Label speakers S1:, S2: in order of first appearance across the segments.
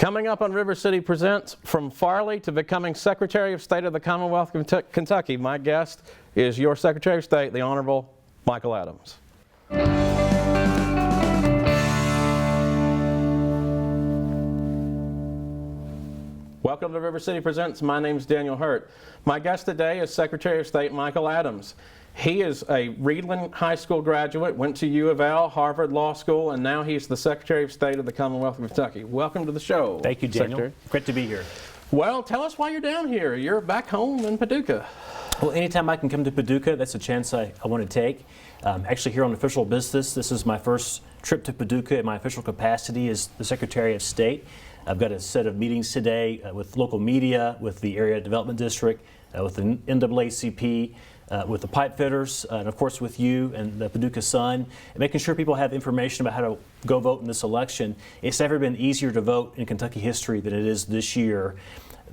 S1: Coming up on River City Presents, from Farley to becoming Secretary of State of the Commonwealth of Kentucky, my guest is your Secretary of State, the Honorable Michael Adams. Welcome to River City Presents. My name is Daniel Hurt. My guest today is Secretary of State Michael Adams. He is a Reidland High School graduate, went to U of L, Harvard Law School, and now he's the Secretary of State of the Commonwealth of Kentucky. Welcome to the show.
S2: Thank you, Daniel.
S1: Secretary.
S2: Great to be here.
S1: Well, tell us why you're down here. You're back home in Paducah.
S2: Well, anytime I can come to Paducah, that's a chance I want to take. Actually, here on official business, this is my first trip to Paducah in my official capacity as the Secretary of State. I've got a set of meetings today with local media, with the Area Development District, with the NAACP, with the pipe fitters, and of course with you and the Paducah Sun, and making sure people have information about how to go vote in this election. It's never been easier to vote in Kentucky history than it is this year.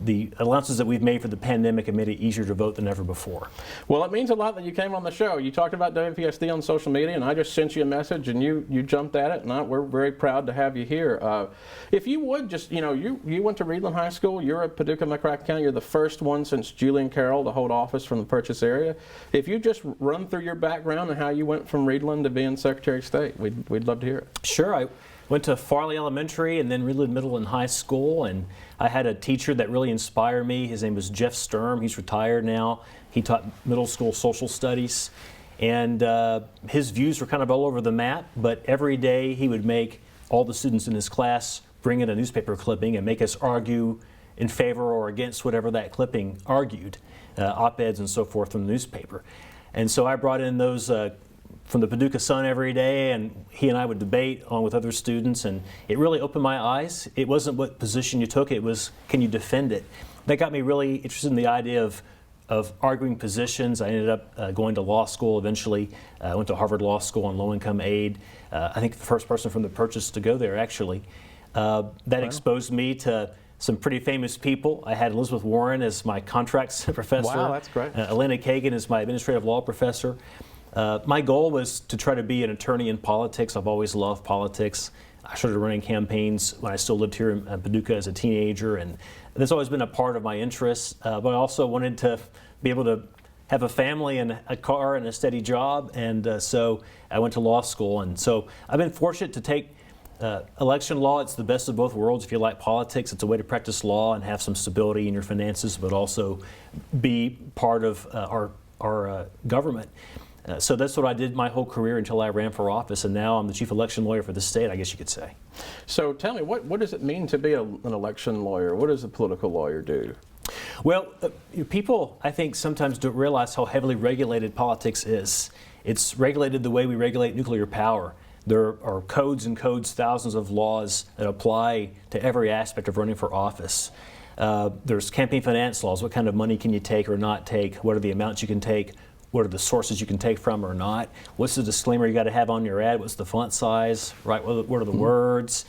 S2: The allowances that we've made for the pandemic have made it easier to vote than ever before.
S1: Well, it means a lot that you came on the show. You talked about WPSD on social media, and I just sent you a message, and you jumped at it, and we're very proud to have you here. If you would just, you went to Reidland High School. You're at Paducah, McCracken County. You're the first one since Julian Carroll to hold office from the Purchase area. If you just run through your background and how you went from Reidland to being Secretary of State, we'd love to hear it.
S2: Sure. I went to Farley Elementary and then Reidland Middle and High School, and I had a teacher that really inspired me. His name was Jeff Sturm. He's retired now. He taught middle school social studies, and his views were kind of all over the map, but every day he would make all the students in his class bring in a newspaper clipping and make us argue in favor or against whatever that clipping argued, op-eds and so forth from the newspaper. And so I brought in those from the Paducah Sun every day, and he and I would debate along with other students, and it really opened my eyes. It wasn't what position you took, it was can you defend it. That got me really interested in the idea of arguing positions. I ended up going to law school eventually. I went to Harvard Law School on low-income aid. I think the first person from the Purchase to go there, actually. That exposed me to some pretty famous people. I had Elizabeth Warren as my contracts professor.
S1: Wow, that's great.
S2: Elena Kagan as my administrative law professor. My goal was to try to be an attorney in politics. I've always loved politics. I started running campaigns when I still lived here in Paducah as a teenager, and that's always been a part of my interests. But I also wanted to be able to have a family and a car and a steady job, and so I went to law school. And so I've been fortunate to take election law. It's the best of both worlds. If you like politics, it's a way to practice law and have some stability in your finances, but also be part of our government. So that's what I did my whole career until I ran for office, and now I'm the chief election lawyer for the state, I guess you could say.
S1: So tell me, what does it mean to be an election lawyer? What does a political lawyer do?
S2: Well, people, I think, sometimes don't realize how heavily regulated politics is. It's regulated the way we regulate nuclear power. There are codes and codes, thousands of laws that apply to every aspect of running for office. There's campaign finance laws. What kind of money can you take or not take? What are the amounts you can take? What are the sources you can take from or not? What's the disclaimer you got to have on your ad? What's the font size? Right? What are the words?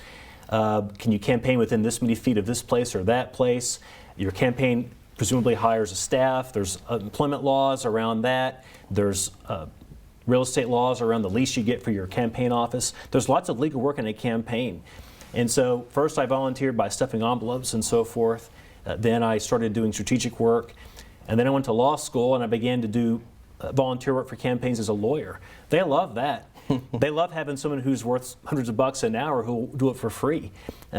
S2: Can you campaign within this many feet of this place or that place? Your campaign presumably hires a staff. There's employment laws around that. There's real estate laws around the lease you get for your campaign office. There's lots of legal work in a campaign. And so first I volunteered by stuffing envelopes and so forth. Then I started doing strategic work. And then I went to law school and I began to do volunteer work for campaigns as a lawyer. They love that. They love having someone who's worth hundreds of bucks an hour who will do it for free.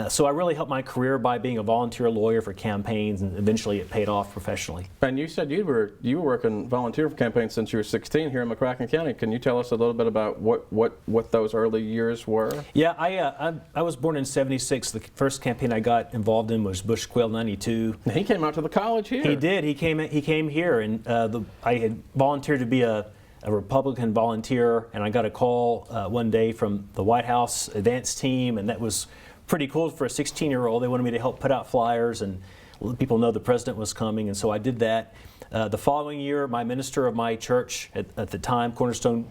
S2: So I really helped my career by being a volunteer lawyer for campaigns, and eventually it paid off professionally.
S1: And you said you were working volunteer for campaigns since you were 16 here in McCracken County. Can you tell us a little bit about what those early years were?
S2: Yeah, I was born in '76. The first campaign I got involved in was Bush Quail '92.
S1: He came out to the college here.
S2: He did. He came here, and I had volunteered to be a Republican volunteer, and I got a call one day from the White House advance team, and that was pretty cool for a 16-year-old. They wanted me to help put out flyers and let people know the president was coming, and so I did that. The following year, my minister of my church at the time, Cornerstone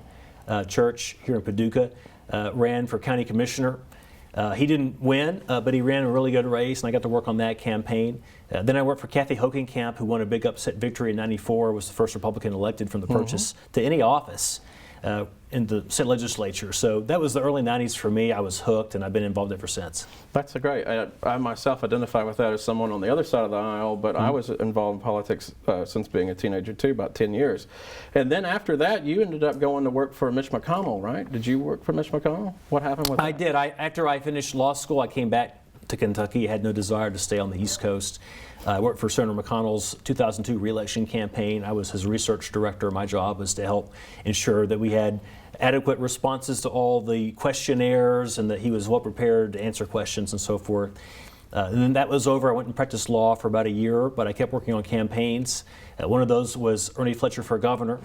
S2: Church here in Paducah, ran for county commissioner. He didn't win, but he ran a really good race, and I got to work on that campaign. Then I worked for Kathy Hogenkamp, who won a big upset victory in '94, was the first Republican elected from the Purchase to any office. in the state legislature. So that was the early 90s for me. I was hooked, and I've been involved ever since.
S1: That's great. I myself identify with that as someone on the other side of the aisle, but I was involved in politics since being a teenager too, about 10 years. And then after that, you ended up going to work for Mitch McConnell, right? Did you work for Mitch McConnell? What happened with that?
S2: I did. After I finished law school, I came back to Kentucky. I had no desire to stay on the East Coast. I worked for Senator McConnell's 2002 re-election campaign. I was his research director. My job was to help ensure that we had adequate responses to all the questionnaires and that he was well prepared to answer questions and so forth. And then that was over. I went and practiced law for about a year, but I kept working on campaigns. One of those was Ernie Fletcher for governor.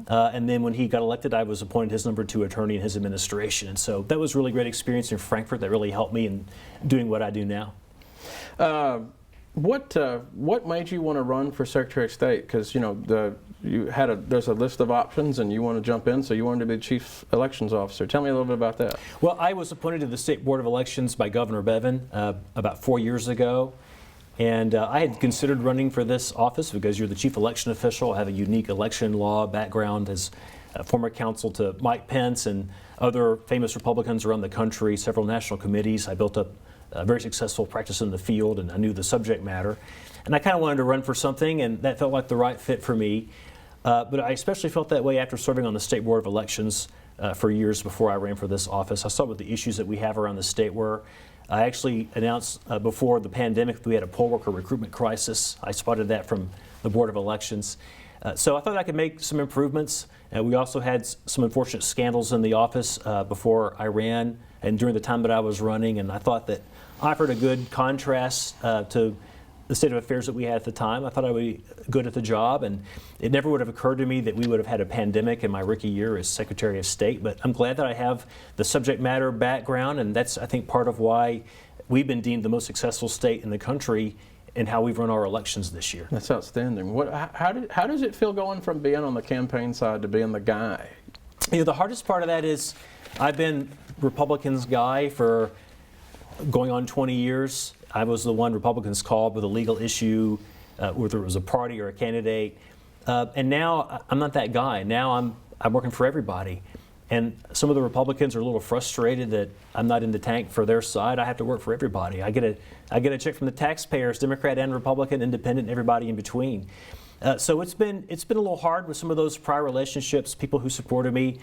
S2: And then when he got elected, I was appointed his number 2 attorney in his administration. And so that was a really great experience in Frankfort that really helped me in doing what I do now.
S1: What made you want to run for Secretary of State? Because there's a list of options, and you want to jump in, so you wanted to be the Chief Elections Officer. Tell me a little bit about that.
S2: Well, I was appointed to the State Board of Elections by Governor Bevin about 4 years ago, and I had considered running for this office because you're the Chief Election Official. I have a unique election law background as a former counsel to Mike Pence and other famous Republicans around the country, several national committees. I built up a very successful practice in the field, and I knew the subject matter. And I kind of wanted to run for something, and that felt like the right fit for me. But I especially felt that way after serving on the State Board of Elections for years before I ran for this office. I saw what the issues that we have around the state were. I actually announced before the pandemic that we had a poll worker recruitment crisis. I spotted that from the Board of Elections. So I thought I could make some improvements. We also had some unfortunate scandals in the office before I ran and during the time that I was running, and I thought that offered a good contrast to the state of affairs that we had at the time. I thought I would be good at the job, and it never would have occurred to me that we would have had a pandemic in my rookie year as Secretary of State, but I'm glad that I have the subject matter background, and that's, I think, part of why we've been deemed the most successful state in the country and how we've run our elections this year.
S1: That's outstanding. How does it feel going from being on the campaign side to being the guy?
S2: The hardest part of that is I've been Republicans' guy for going on 20 years. I was the one Republicans called with a legal issue, whether it was a party or a candidate. And now I'm not that guy. Now I'm working for everybody. And some of the Republicans are a little frustrated that I'm not in the tank for their side. I have to work for everybody. I get a check from the taxpayers, Democrat and Republican, independent, everybody in between. So it's been a little hard with some of those prior relationships, people who supported me,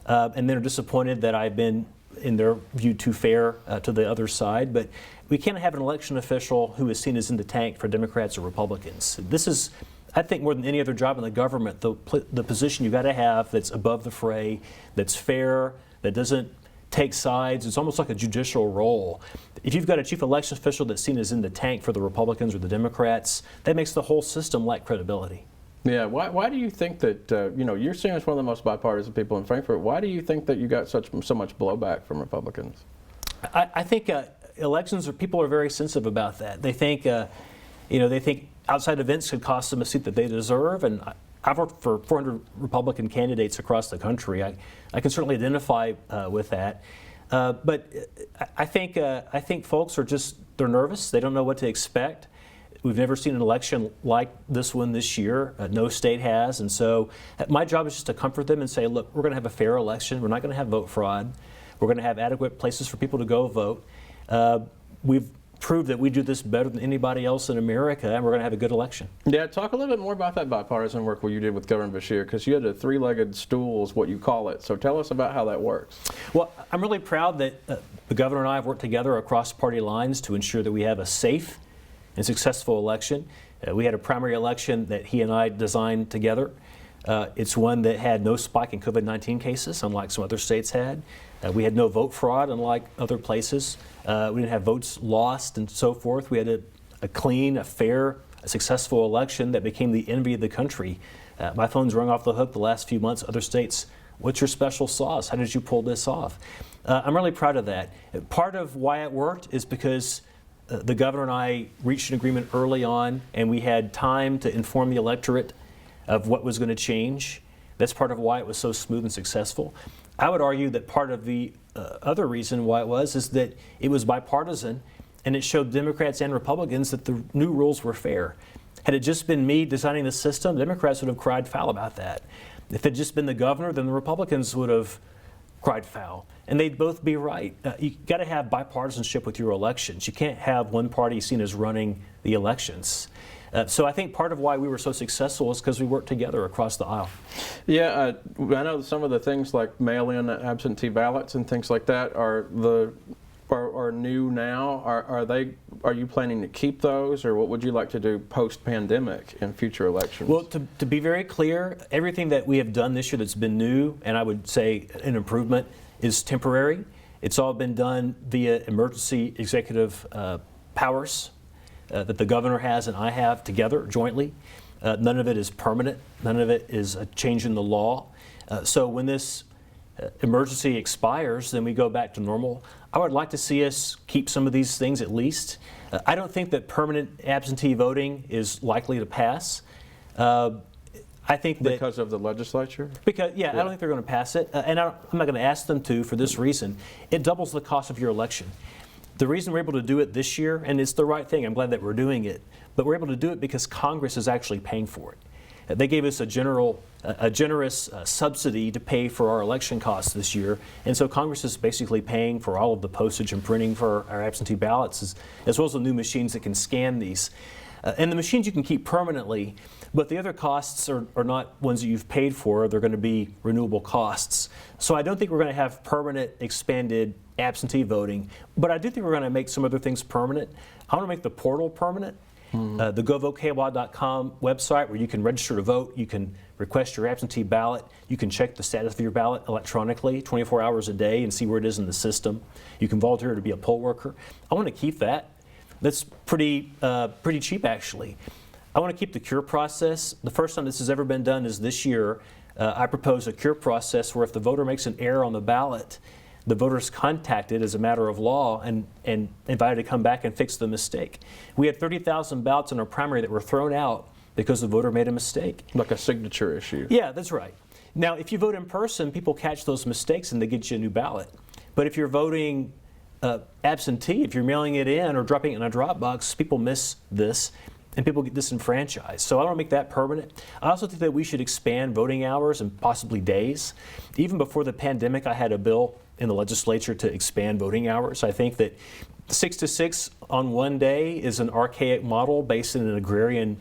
S2: and then are disappointed that I've been, in their view, too fair to the other side. But we can't have an election official who is seen as in the tank for Democrats or Republicans. This is, I think, more than any other job in the government, the position you've got to have that's above the fray, that's fair, that doesn't take sides. It's almost like a judicial role. If you've got a chief election official that's seen as in the tank for the Republicans or the Democrats, that makes the whole system lack credibility.
S1: Yeah, why do you think that, you're seen as one of the most bipartisan people in Frankfort. Why do you think that you got so much blowback from Republicans?
S2: I think elections, people are very sensitive about that. They think, outside events could cost them a seat that they deserve. And I've worked for 400 Republican candidates across the country. I can certainly identify with that. But I think folks are they're nervous. They don't know what to expect. We've never seen an election like this one this year. No state has. And so my job is just to comfort them and say, look, we're going to have a fair election. We're not going to have vote fraud. We're going to have adequate places for people to go vote. We've proved that we do this better than anybody else in America, and we're going to have a good election.
S1: Yeah, talk a little bit more about that bipartisan work you did with Governor Beshear, because you had a three-legged stool is what you call it. So tell us about how that works.
S2: Well, I'm really proud that the governor and I have worked together across party lines to ensure that we have a safe and successful election. We had a primary election that he and I designed together. It's one that had no spike in COVID-19 cases, unlike some other states had. We had no vote fraud, unlike other places. We didn't have votes lost and so forth. We had a clean, a fair, a successful election that became the envy of the country. My phone's rung off the hook the last few months. Other states, what's your special sauce? How did you pull this off? I'm really proud of that. Part of why it worked is because the governor and I reached an agreement early on, and we had time to inform the electorate of what was going to change. That's part of why it was so smooth and successful. I would argue that part of the other reason why it was is that it was bipartisan, and it showed Democrats and Republicans that the new rules were fair. Had it just been me designing the system, Democrats would have cried foul about that. If it had just been the governor, then the Republicans would have cried foul. And they'd both be right. You got to have bipartisanship with your elections. You can't have one party seen as running the elections. So I think part of why we were so successful is because we worked together across the aisle.
S1: Yeah, I know some of the things like mail-in absentee ballots and things like that are new now. Are you planning to keep those, or what would you like to do post-pandemic in future elections?
S2: Well, to be very clear, everything that we have done this year that's been new, and I would say an improvement, is temporary. It's all been done via emergency executive powers that the governor has and I have together jointly. None of it is permanent. None of it is a change in the law. So when this emergency expires, then we go back to normal. I would like to see us keep some of these things at least. I don't think that permanent absentee voting is likely to pass. I think that
S1: because of the legislature?
S2: Because I don't think they're going to pass it, and I'm not going to ask them to for this reason. It doubles the cost of your election. The reason we're able to do it this year, and it's the right thing, I'm glad that we're doing it, but we're able to do it because Congress is actually paying for it. They gave us a generous subsidy to pay for our election costs this year, and so Congress is basically paying for all of the postage and printing for our absentee ballots, as well as the new machines that can scan these. And the machines you can keep permanently, but the other costs are not ones that you've paid for. They're going to be renewable costs. So I don't think we're going to have permanent expanded absentee voting, but I do think we're going to make some other things permanent. I want to make the portal permanent. The govokwy.com website, where you can register to vote, you can request your absentee ballot, you can check the status of your ballot electronically 24 hours a day and see where it is in the system. You can volunteer to be a poll worker. I want to keep that. That's pretty cheap, actually. I want to keep the cure process. The first time this has ever been done is this year. I propose a cure process where if the voter makes an error on the ballot, the voter is contacted as a matter of law and invited to come back and fix the mistake. We had 30,000 ballots in our primary that were thrown out because the voter made a mistake.
S1: Like a signature issue.
S2: Yeah, that's right. Now, if you vote in person, people catch those mistakes and they get you a new ballot. But if you're voting absentee, if you're mailing it in or dropping it in a drop box, people miss this and people get disenfranchised. So I want to make that permanent. I also think that we should expand voting hours and possibly days. Even before the pandemic, I had a bill in the legislature to expand voting hours. I think that 6 to 6 on one day is an archaic model based in an agrarian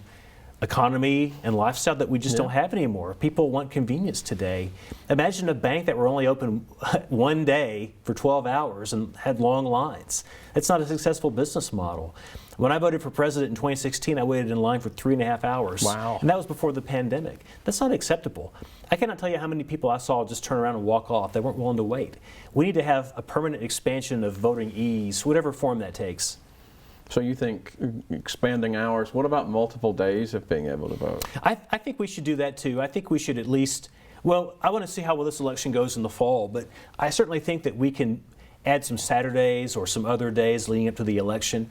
S2: economy and lifestyle that we just don't have anymore. People want convenience today. Imagine a bank that were only open one day for 12 hours and had long lines. It's not a successful business model. When I voted for president in 2016, I waited in line for 3.5 hours.
S1: Wow.
S2: And that was before the pandemic. That's not acceptable. I cannot tell you how many people I saw just turn around and walk off. They weren't willing to wait. We need to have a permanent expansion of voting ease, whatever form that takes.
S1: So you think expanding hours, what about multiple days of being able to vote?
S2: I think we should do that too. I think we should at least, well, I want to see how well this election goes in the fall, but I certainly think that we can add some Saturdays or some other days leading up to the election.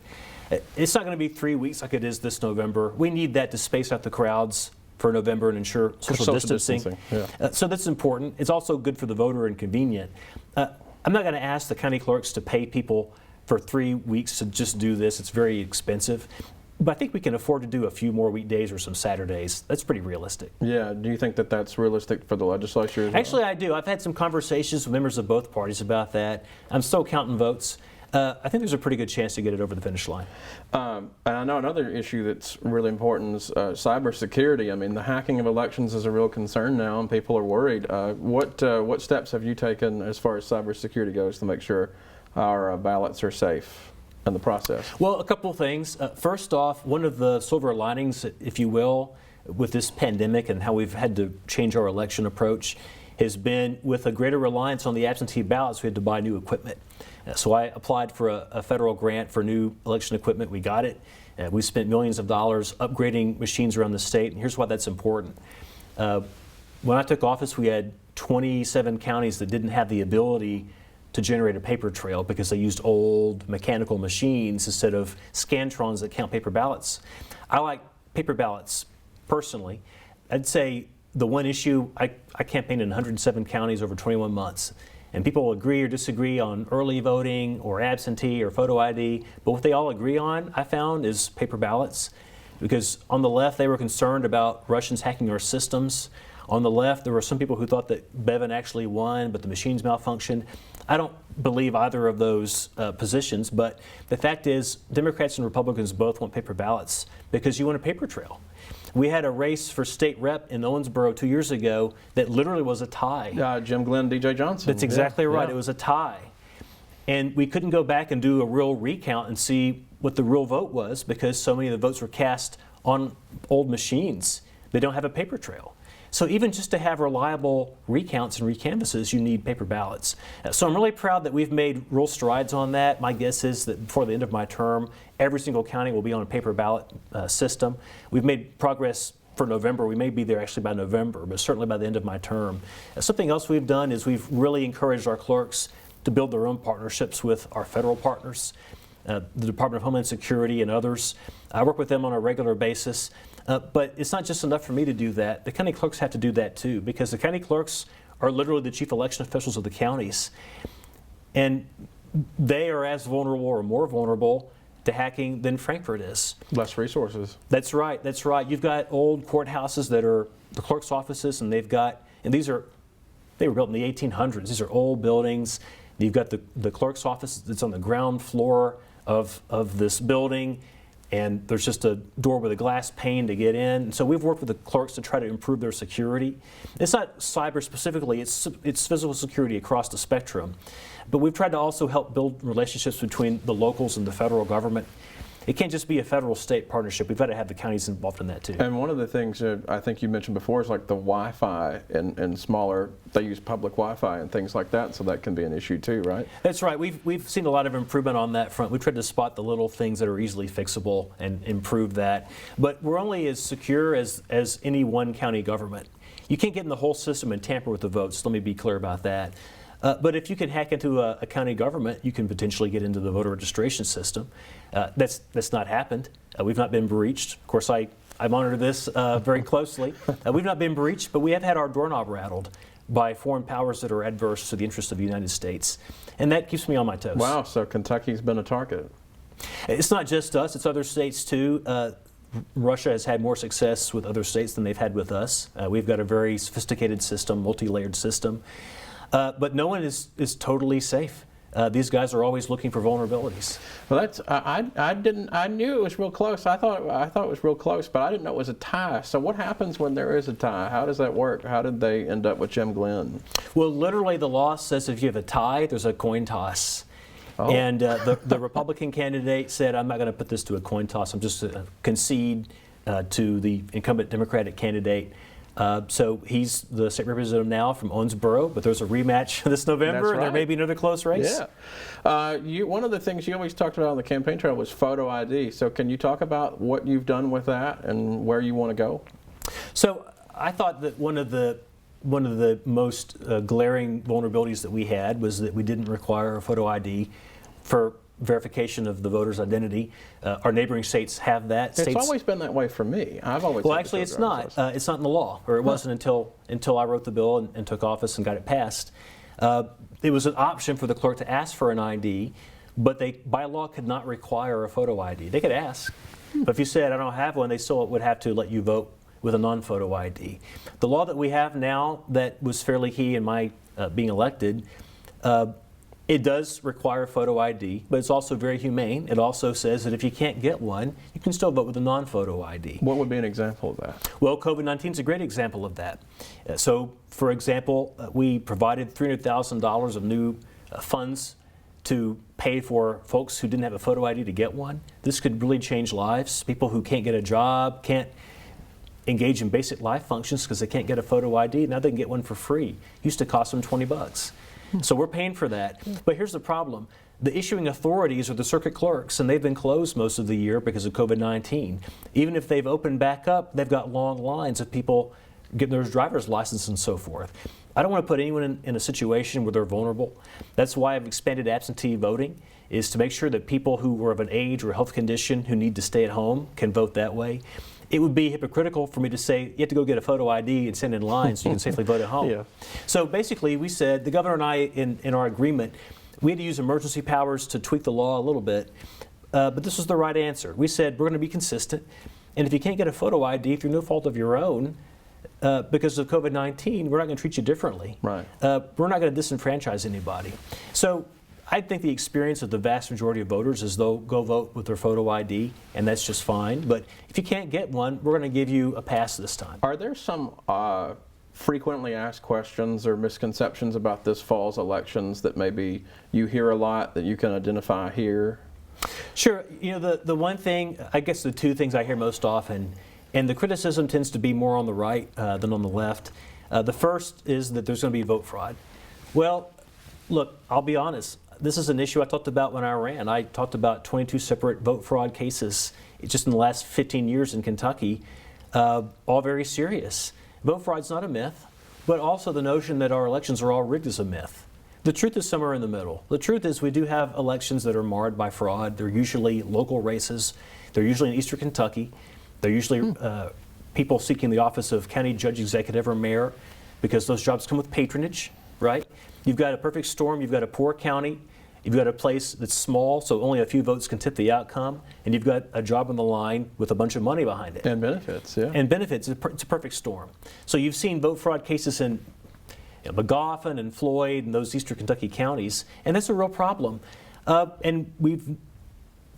S2: It's not going to be 3 weeks like it is this November. We need that to space out the crowds for November and ensure social distancing.
S1: Yeah.
S2: So that's important. It's also good for the voter and convenient. I'm not going to ask the county clerks to pay people for 3 weeks to just do this. It's very expensive. But I think we can afford to do a few more weekdays or some Saturdays. That's pretty realistic.
S1: Yeah. Do you think that that's realistic for the legislature as well?
S2: Actually, I do. I've had some conversations with members of both parties about that. I'm still counting votes. I think there's a pretty good chance to get it over the finish line.
S1: And I know another issue that's really important is cybersecurity. I mean, the hacking of elections is a real concern now, and people are worried. What steps have you taken as far as cybersecurity goes to make sure our ballots are safe in the process?
S2: Well, a couple of things. First off, one of the silver linings, if you will, with this pandemic and how we've had to change our election approach has been with a greater reliance on the absentee ballots, we had to buy new equipment. So I applied for a federal grant for new election equipment. We got it. We spent millions of dollars upgrading machines around the state, and here's why that's important. When I took office, we had 27 counties that didn't have the ability to generate a paper trail because they used old mechanical machines instead of scantrons that count paper ballots. I like paper ballots personally. I'd say the one issue, I campaigned in 107 counties over 21 months. And people will agree or disagree on early voting or absentee or photo ID, but what they all agree on, I found, is paper ballots. Because on the left, they were concerned about Russians hacking our systems. On the left, there were some people who thought that Bevin actually won, but the machines malfunctioned. I don't believe either of those positions, but the fact is Democrats and Republicans both want paper ballots because you want a paper trail. We had a race for state rep in Owensboro 2 years ago that literally was a tie.
S1: Jim Glenn, DJ Johnson.
S2: That's exactly right.
S1: Yeah.
S2: It was a tie. And we couldn't go back and do a real recount and see what the real vote was because so many of the votes were cast on old machines. They don't have a paper trail. So even just to have reliable recounts and recanvasses, you need paper ballots. So I'm really proud that we've made real strides on that. My guess is that before the end of my term, every single county will be on a paper ballot system. We've made progress for November. We may be there actually by November, but certainly by the end of my term. Something else we've done is we've really encouraged our clerks to build their own partnerships with our federal partners, the Department of Homeland Security and others. I work with them on a regular basis. But it's not just enough for me to do that. The county clerks have to do that too, because the county clerks are literally the chief election officials of the counties. And they are as vulnerable or more vulnerable to hacking than Frankfort is.
S1: Less resources.
S2: That's right, that's right. You've got old courthouses that are the clerk's offices, and they were built in the 1800s. These are old buildings. You've got the clerk's office that's on the ground floor of this building. And there's just a door with a glass pane to get in. So we've worked with the clerks to try to improve their security. It's not cyber specifically, it's physical security across the spectrum. But we've tried to also help build relationships between the locals and the federal government. It can't just be a federal-state partnership. We've got to have the counties involved in that too.
S1: And one of the things that I think you mentioned before is like the Wi-Fi and smaller, they use public Wi-Fi and things like that, so that can be an issue too, right?
S2: That's right. We've seen a lot of improvement on that front. We've tried to spot the little things that are easily fixable and improve that. But we're only as secure as any one county government. You can't get in the whole system and tamper with the votes. Let me be clear about that. But if you can hack into a county government, you can potentially get into the voter registration system. That's not happened. We've not been breached. Of course, I monitor this very closely. We've not been breached, but we have had our doorknob rattled by foreign powers that are adverse to the interests of the United States. And that keeps me on my toes.
S1: Wow, so Kentucky's been a target.
S2: It's not just us, it's other states too. Russia has had more success with other states than they've had with us. We've got a very sophisticated system, multi-layered system. But no one is totally safe. These guys are always looking for vulnerabilities.
S1: Well, that's I knew it was real close. I thought it was real close, but I didn't know it was a tie. So what happens when there is a tie? How does that work? How did they end up with Jim Glenn?
S2: Well, literally the law says if you have a tie, there's a coin toss.
S1: Oh.
S2: And the Republican candidate said, I'm not going to put this to a coin toss. I'm just going to concede to the incumbent Democratic candidate. So he's the state representative now from Owensboro, but there's a rematch this November,
S1: That's right.
S2: And there may be another close race.
S1: Yeah. One of the things you always talked about on the campaign trail was photo ID. So can you talk about what you've done with that and where you want to go?
S2: So I thought that one of the most glaring vulnerabilities that we had was that we didn't require a photo ID for verification of the voter's identity. Our neighboring states have that.
S1: It's always been that way for me. I've always.
S2: Well, actually, it's not. It's not in the law, or it wasn't until I wrote the bill and took office and got it passed. It was an option for the clerk to ask for an ID, but they, by law, could not require a photo ID. They could ask, but if you said I don't have one, they still would have to let you vote with a non-photo ID. The law that we have now that was fairly key in my being elected. It does require a photo ID, but it's also very humane. It also says that if you can't get one, you can still vote with a non-photo ID.
S1: What would be an example of that?
S2: Well, COVID-19 is a great example of that. So, for example, we provided $300,000 of new funds to pay for folks who didn't have a photo ID to get one. This could really change lives. People who can't get a job, can't engage in basic life functions because they can't get a photo ID, now they can get one for free. Used to cost them $20. So we're paying for that. But here's the problem. The issuing authorities are the circuit clerks, and they've been closed most of the year because of COVID-19. Even if they've opened back up, they've got long lines of people getting their driver's license and so forth. I don't want to put anyone in a situation where they're vulnerable. That's why I've expanded absentee voting, is to make sure that people who are of an age or health condition who need to stay at home can vote that way. It would be hypocritical for me to say you have to go get a photo ID and stand in line so you can safely vote at home.
S1: Yeah.
S2: So basically we said, the governor and I in our agreement, we had to use emergency powers to tweak the law a little bit, but this was the right answer. We said we're going to be consistent, and if you can't get a photo ID through no fault of your own, because of COVID-19, we're not going to treat you differently.
S1: Right.
S2: We're not going to disenfranchise anybody. So I think the experience of the vast majority of voters is they'll go vote with their photo ID, and that's just fine. But if you can't get one, we're going to give you a pass this time.
S1: Are there some frequently asked questions or misconceptions about this fall's elections that maybe you hear a lot that you can identify here?
S2: Sure. You know, the one thing, I guess the two things I hear most often, and the criticism tends to be more on the right than on the left. The first is that there's going to be vote fraud. Well, look, I'll be honest. This is an issue I talked about when I ran. I talked about 22 separate vote fraud cases just in the last 15 years in Kentucky, all very serious. Vote fraud's not a myth, but also the notion that our elections are all rigged is a myth. The truth is somewhere in the middle. The truth is we do have elections that are marred by fraud. They're usually local races. They're usually in eastern Kentucky. They're usually people seeking the office of county judge, executive, or mayor, because those jobs come with patronage, right? You've got a perfect storm. You've got a poor county. You've got a place that's small, so only a few votes can tip the outcome, and you've got a job on the line with a bunch of money behind it.
S1: And benefits, yeah.
S2: And benefits. It's a perfect storm. So you've seen vote fraud cases in Magoffin and Floyd and those eastern Kentucky counties, and that's a real problem. And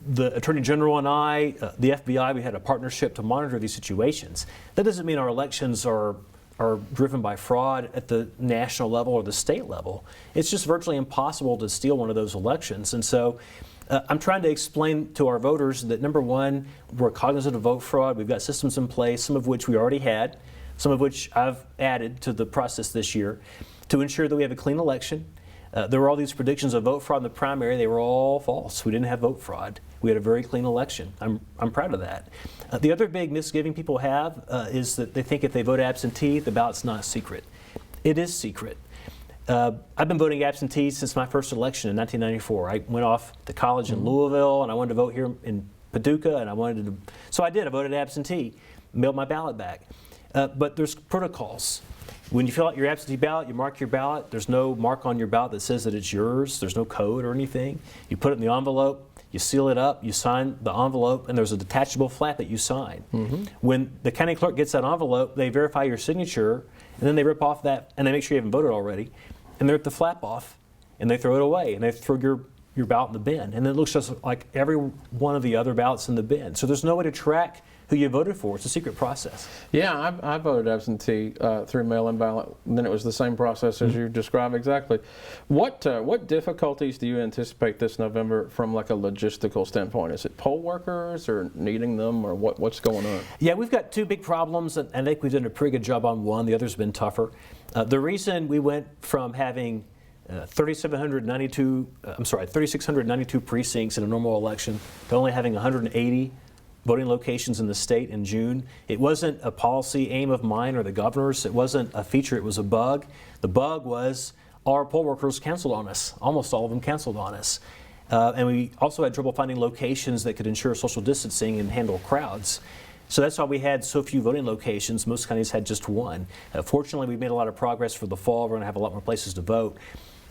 S2: the Attorney General and I, the FBI, we had a partnership to monitor these situations. That doesn't mean our elections are driven by fraud at the national level or the state level. It's just virtually impossible to steal one of those elections. And so I'm trying to explain to our voters that, number one, we're cognizant of vote fraud. We've got systems in place, some of which we already had, some of which I've added to the process this year to ensure that we have a clean election. There were all these predictions of vote fraud in the primary. They were all false. We didn't have vote fraud. We had a very clean election. I'm proud of that. The other big misgiving people have is that they think if they vote absentee, the ballot's not secret. It is secret. I've been voting absentee since my first election in 1994. I went off to college in Louisville, and I wanted to vote here in Paducah, and so I did. I voted absentee, mailed my ballot back. But there's protocols. When you fill out your absentee ballot, you mark your ballot. There's no mark on your ballot that says that it's yours. There's no code or anything. You put it in the envelope, you seal it up, you sign the envelope, and there's a detachable flap that you sign. When the county clerk gets that envelope, they verify your signature, and then they rip off that, and they make sure you haven't voted already, and they rip the flap off, and they throw it away, and they throw your ballot in the bin. And it looks just like every one of the other ballots in the bin. So there's no way to track who you voted for. It's a secret process.
S1: Yeah, I voted absentee through mail-in ballot, and then it was the same process as you described exactly. What difficulties do you anticipate this November from like a logistical standpoint? Is it poll workers or needing them, or what's going on?
S2: Yeah, we've got two big problems, and I think we've done a pretty good job on one. The other's been tougher. The reason we went from having 3,692 precincts in a normal election to only having 180 voting locations in the state in June. It wasn't a policy aim of mine or the governor's. It wasn't a feature. It was a bug. The bug was our poll workers canceled on us. Almost all of them canceled on us. And we also had trouble finding locations that could ensure social distancing and handle crowds. So that's why we had so few voting locations. Most counties had just one. Fortunately, we've made a lot of progress for the fall. We're going to have a lot more places to vote.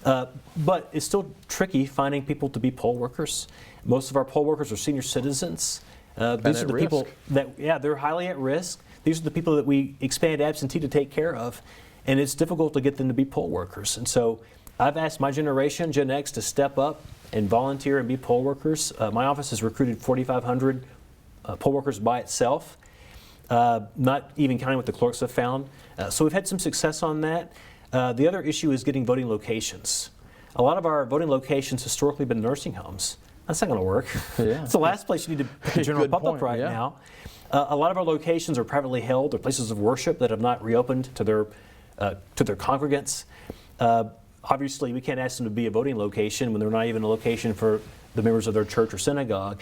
S2: But it's still tricky finding people to be poll workers. Most of our poll workers are senior citizens. These are the people that, they're highly at risk. These are the people that we expand absentee to take care of, and it's difficult to get them to be poll workers. And so I've asked my generation, Gen X, to step up and volunteer and be poll workers. My office has recruited 4,500 poll workers by itself, not even counting what the clerks have found. So we've had some success on that. The other issue is getting voting locations. A lot of our voting locations historically have been nursing homes. That's not going to work. Yeah. It's the last place you need to put the general public right now. A lot of our locations are privately held. They're places of worship that have not reopened to their congregants. Obviously, we can't ask them to be a voting location when they're not even a location for the members of their church or synagogue.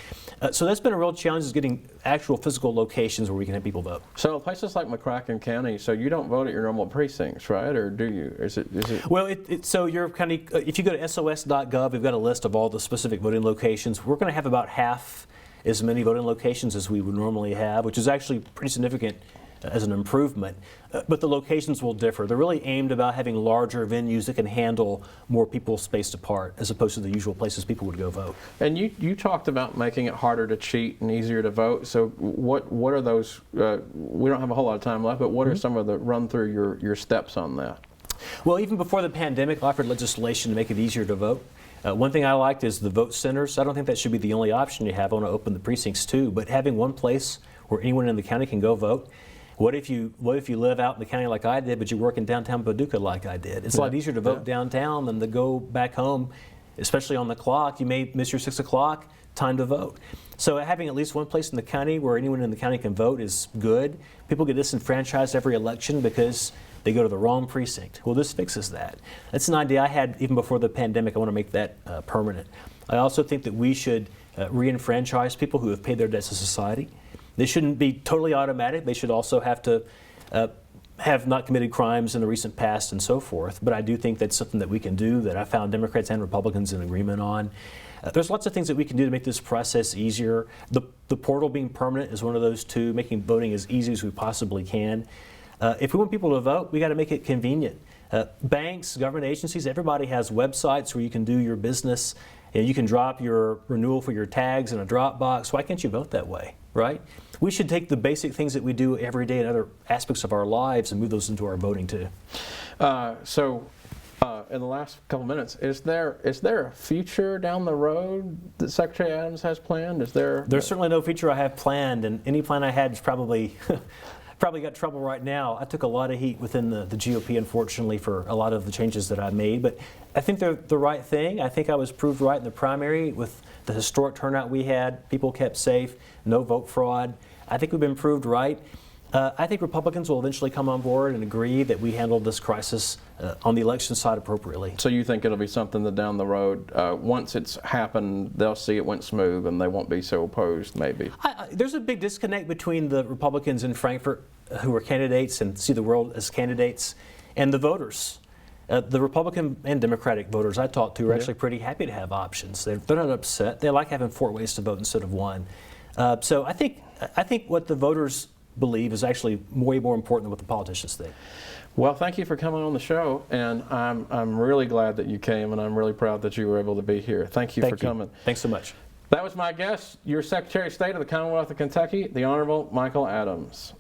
S2: So that's been a real challenge, is getting actual physical locations where we can have people vote.
S1: So places like McCracken County, so you don't vote at your normal precincts, right? Or do you? Is it?
S2: Well, so your county, if you go to sos.gov, we've got a list of all the specific voting locations. We're going to have about half as many voting locations as we would normally have, which is actually pretty significant as an improvement. But the locations will differ. They're really aimed about having larger venues that can handle more people spaced apart, as opposed to the usual places people would go vote.
S1: And you talked about making it harder to cheat and easier to vote. So what are those? We don't have a whole lot of time left, but what are some of the run through your steps on that?
S2: Well, even before the pandemic, I offered legislation to make it easier to vote. One thing I liked is the vote centers. I don't think that should be the only option you have. I want to open the precincts too, but having one place where anyone in the county can go vote. What if you live out in the county like I did, but you work in downtown Paducah like I did? It's a lot easier to vote downtown than to go back home, especially on the clock. You may miss your 6 o'clock time to vote. So having at least one place in the county where anyone in the county can vote is good. People get disenfranchised every election because they go to the wrong precinct. Well, this fixes that. That's an idea I had even before the pandemic. I want to make that permanent. I also think that we should re-enfranchise people who have paid their debts to society. They shouldn't be totally automatic. They should also have to have not committed crimes in the recent past and so forth. But I do think that's something that we can do, that I found Democrats and Republicans in agreement on. There's lots of things that we can do to make this process easier. The portal being permanent is one of those two, making voting as easy as we possibly can. If we want people to vote, we got to make it convenient. Banks, government agencies, everybody has websites where you can do your business. And you can drop your renewal for your tags in a Dropbox. Why can't you vote that way, right? We should take the basic things that we do every day in other aspects of our lives and move those into our voting too.
S1: In the last couple minutes, is there a future down the road that Secretary Adams has planned? There's
S2: certainly no future I have planned, and any plan I had is probably got trouble right now. I took a lot of heat within the GOP, unfortunately, for a lot of the changes that I made, but I think they're the right thing. I think I was proved right in the primary with the historic turnout we had. People kept safe, no vote fraud. I think we've been proved right. I think Republicans will eventually come on board and agree that we handled this crisis on the election side appropriately.
S1: So you think it'll be something that down the road, once it's happened, they'll see it went smooth and they won't be so opposed, maybe?
S2: There's a big disconnect between the Republicans in Frankfort who are candidates and see the world as candidates and the voters. The Republican and Democratic voters I talked to are actually pretty happy to have options. They're not upset. They like having 4 ways to vote instead of 1. So I think what the voters believe is actually way more important than what the politicians think.
S1: Well, thank you for coming on the show, and I'm really glad that you came, and I'm really proud that you were able to be here. Thank you for coming.
S2: Thanks so much.
S1: That was my guest, your Secretary of State of the Commonwealth of Kentucky, the Honorable Michael Adams.